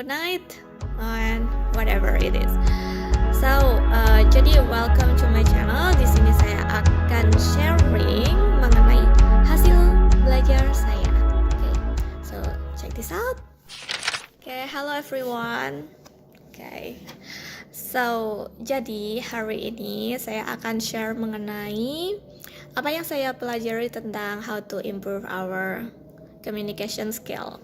good night, and whatever it is. So, jadi welcome to my channel. Di sini saya akan sharing mengenai hasil belajar saya. Okay, so check this out. Okay, hello everyone. Okay, so jadi hari ini saya akan share mengenai apa yang saya pelajari tentang how to improve our communication skill.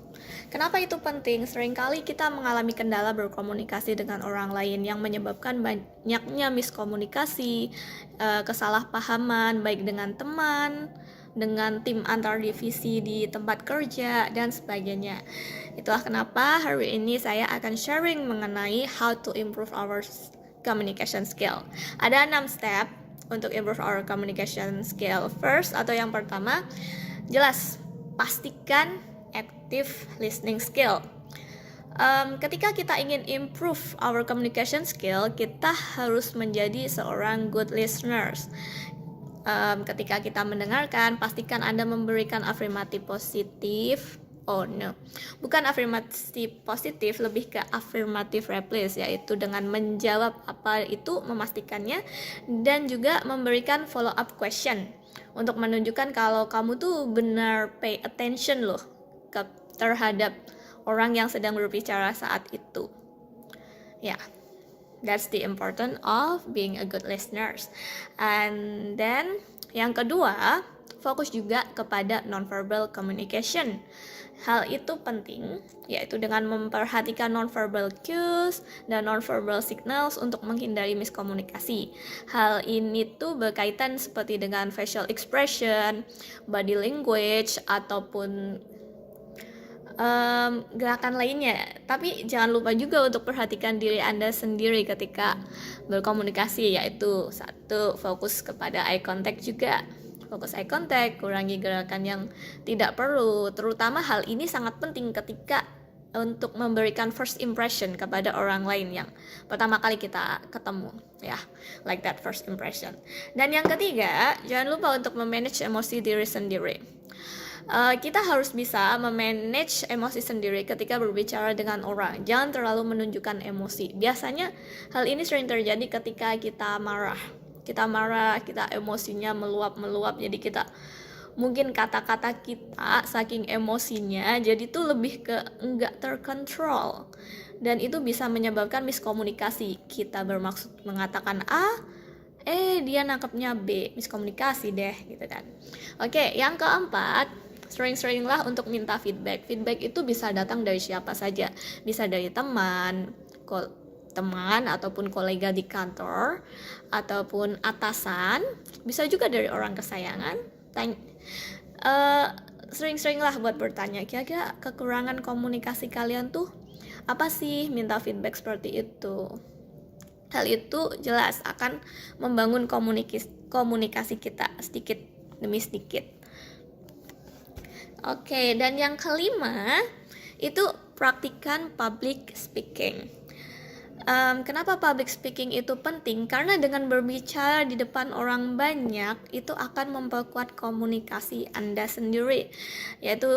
Kenapa itu penting? Seringkali kita mengalami kendala berkomunikasi dengan orang lain yang menyebabkan banyaknya miskomunikasi, kesalahpahaman baik dengan teman, dengan tim antar divisi di tempat kerja, dan sebagainya. Itulah kenapa hari ini saya akan sharing mengenai how to improve our communication skill. Ada 6 step untuk improve our communication skill. First, atau yang pertama, jelas, pastikan active listening skill. Ketika kita ingin improve our communication skill, kita harus menjadi seorang good listeners. Ketika kita mendengarkan, pastikan Anda memberikan afirmatif positif. Oh no, bukan afirmatif positif, lebih ke afirmatif replies, yaitu dengan menjawab apa itu, memastikannya, dan juga memberikan follow up question untuk menunjukkan kalau kamu tuh benar pay attention loh terhadap orang yang sedang berbicara saat itu. Ya, yeah, that's the important of being a good listeners. And then yang kedua, fokus juga kepada nonverbal communication. Hal itu penting, yaitu dengan memperhatikan nonverbal cues dan nonverbal signals untuk menghindari miskomunikasi. Hal ini tuh berkaitan seperti dengan facial expression, body language, ataupun gerakan lainnya. Tapi jangan lupa juga untuk perhatikan diri Anda sendiri ketika berkomunikasi, yaitu satu, fokus kepada eye contact juga. Fokus eye contact, kurangi gerakan yang tidak perlu. Terutama hal ini sangat penting ketika untuk memberikan first impression kepada orang lain yang pertama kali kita ketemu, ya, like that first impression. Dan yang ketiga, jangan lupa untuk memanage emosi diri sendiri. Kita harus bisa memanage emosi sendiri ketika berbicara dengan orang. Jangan terlalu menunjukkan emosi. Biasanya hal ini sering terjadi ketika kita marah. Kita emosinya meluap. Jadi kita mungkin kata-kata kita saking emosinya jadi tuh lebih ke enggak terkontrol. Dan itu bisa menyebabkan miskomunikasi. Kita bermaksud mengatakan A, dia nangkepnya B, miskomunikasi deh gitu kan. Oke, yang keempat, sering-seringlah untuk minta feedback. Feedback itu bisa datang dari siapa saja. Bisa dari teman ataupun kolega di kantor, ataupun atasan. Bisa juga dari orang kesayangan. Sering-seringlah buat bertanya, kira-kira kekurangan komunikasi kalian tuh apa sih? Minta feedback seperti itu. Hal itu jelas akan membangun komunikasi kita sedikit demi sedikit. Oke, dan yang kelima itu praktikan public speaking. Kenapa public speaking itu penting? Karena dengan berbicara di depan orang banyak itu akan memperkuat komunikasi Anda sendiri. Yaitu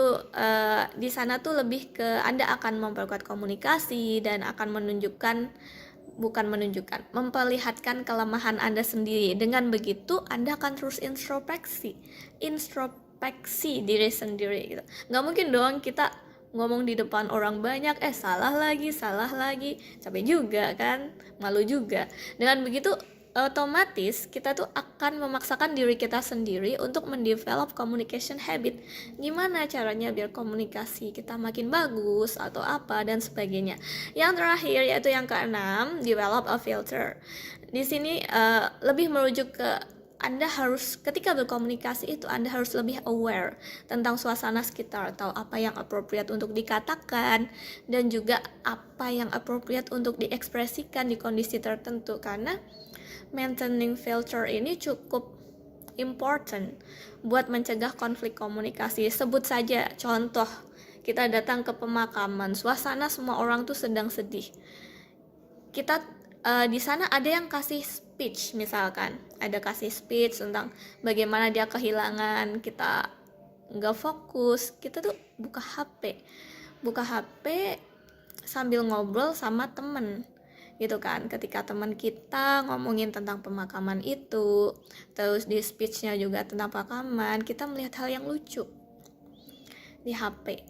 di sana tuh lebih ke Anda akan memperkuat komunikasi dan akan memperlihatkan kelemahan Anda sendiri. Dengan begitu Anda akan terus introspeksi diri sendiri gitu. Nggak mungkin dong kita ngomong di depan orang banyak, salah lagi, capek juga kan, malu juga. Dengan begitu otomatis kita tuh akan memaksakan diri kita sendiri untuk mendevelop communication habit. Gimana caranya biar komunikasi kita makin bagus atau apa dan sebagainya. Yang terakhir yaitu yang keenam, develop a filter. Di sini lebih merujuk ke Anda harus, ketika berkomunikasi itu Anda harus lebih aware tentang suasana sekitar, tahu apa yang appropriate untuk dikatakan dan juga apa yang appropriate untuk diekspresikan di kondisi tertentu, karena maintaining filter ini cukup important buat mencegah konflik komunikasi. Sebut saja contoh, kita datang ke pemakaman, suasana semua orang tuh sedang sedih. Kita di sana ada yang kasih speech, misalkan ada kasih speech tentang bagaimana dia kehilangan, kita nggak fokus, kita tuh buka HP sambil ngobrol sama temen gitu kan. Ketika teman kita ngomongin tentang pemakaman itu, terus di speechnya juga tentang pemakaman, kita melihat hal yang lucu di HP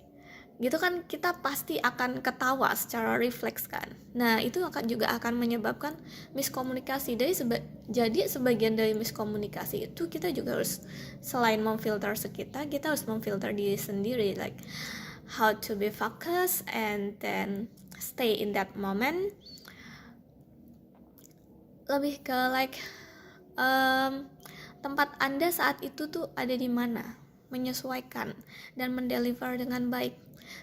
gitu kan, kita pasti akan ketawa secara refleks kan. Nah itu juga akan menyebabkan miskomunikasi. Jadi sebagian dari miskomunikasi itu kita juga harus, selain memfilter sekitar, kita harus memfilter diri sendiri, like how to be focused and then stay in that moment. Lebih ke like tempat Anda saat itu tuh ada di mana, menyesuaikan dan mendeliver dengan baik.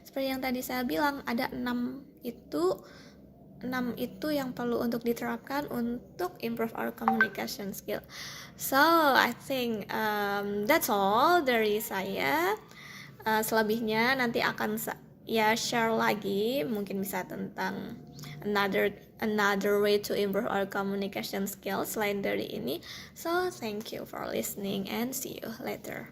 Seperti yang tadi saya bilang, ada 6 itu yang perlu untuk diterapkan untuk improve our communication skill. So I think that's all dari saya. Selebihnya nanti akan share lagi, mungkin bisa tentang another way to improve our communication skills selain dari ini. So thank you for listening and see you later.